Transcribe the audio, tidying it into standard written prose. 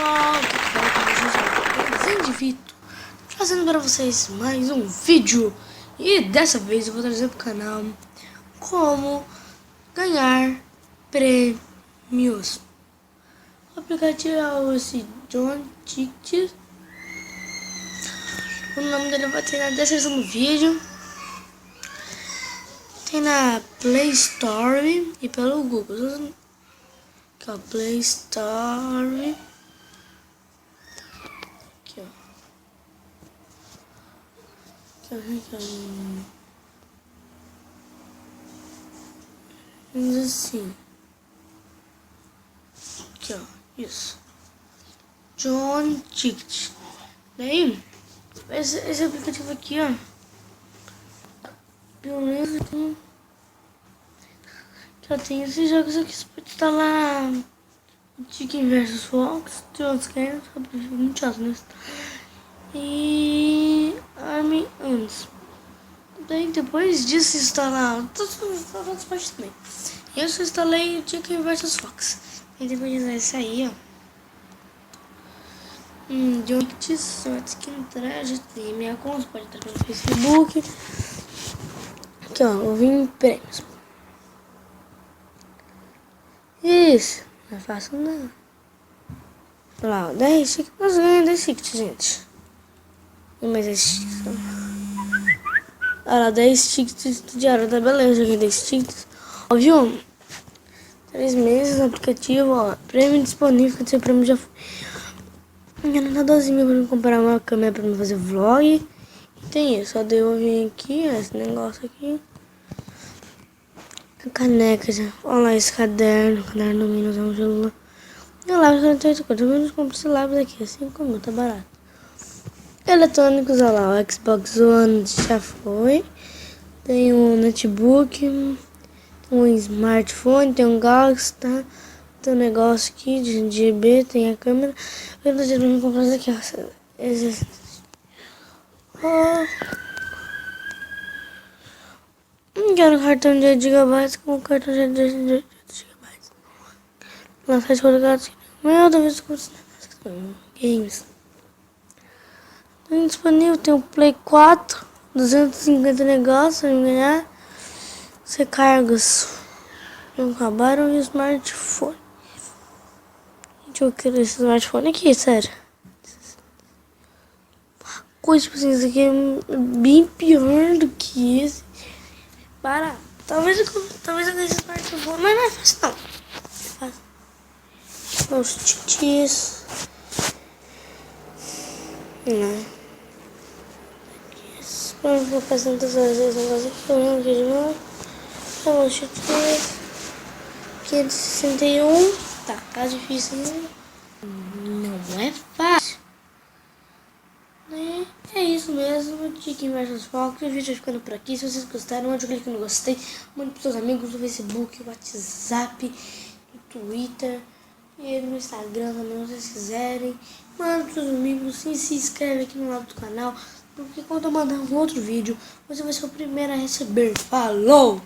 pessoal, Zendivito, trazendo para vocês mais um vídeo. E dessa vez eu vou trazer para o canal como ganhar prêmios. O aplicativo é esse John Ticket. O nome dele vai ter na descrição do vídeo. Tem na Play Store e pelo Google. Aqui, ó, Play Store. Aqui, ó. Vamos assim. Aqui, ó. Isso. John Ticket. Daí, esse aplicativo aqui, ó. Pelo menos aqui. Já tem esses jogos aqui. Você pode instalar Chicken vs Fox, tem outros games, muito chato, né? E Army Ants. Daí depois disso instalar todas as partes também. Eu só instalei Chicken vs Fox. E depois de usar isso aí, ó. De onde sorte que entrar, já tem minha conta, pode entrar pelo Facebook. Aqui, ó, eu vim em prêmios. Isso, não é fácil não. Olha lá, 10 tickets, nós ganhamos 10 tickets, gente. E mais 10 tickets. Olha lá, 10 tickets de diário, tá beleza, eu ganhei 10 tickets. Ó, viu? 3 meses no aplicativo, ó, prêmio disponível, que esse prêmio já foi. Não tá dozinho pra me comprar uma câmera pra me fazer vlog. E tem isso, ó, daí eu vim aqui, ó, esse negócio aqui. A caneca, já. Olha lá esse caderno do Minas, é um celular. E lá, eu tenho coisa, eu compro esse lápis aqui, assim como tá barato. Eletrônicos, olha lá, o Xbox One já foi. Tem um notebook, tem um smartphone, tem um Galaxy, tá? Tem um negócio aqui de GB, tem a câmera. Eu tô tentando comprar isso aqui, ó. Esse. Quero um cartão de 8 GB com um cartão de 8 GB. Na site colocado aqui. Meu Deus, games. Tem disponível, tem o Play 4, 250 negócios pra ganhar. Recargas não acabaram e o smartphone. Deixa eu querer esse smartphone aqui, sério. Coisa tipo assim, isso aqui é bem pior do que esse. Barato. Talvez eu ganhe esse smartphone, mas não é fácil não. É fácil. Os titis. Não. Vamos vou fazer tantas vezes um negócio aqui. Eu aqui de novo. Os titis. 561. Tá difícil, né? Não é fácil. É isso mesmo, Chicken vs Fox. O vídeo vai ficando por aqui. Se vocês gostaram, mande um clique no gostei. Mande pros seus amigos no Facebook, WhatsApp, no Twitter e no Instagram também, se vocês quiserem. Mande pros seus amigos e se inscreve aqui no lado do canal, porque quando eu mandar um outro vídeo, você vai ser o primeiro a receber. Falou!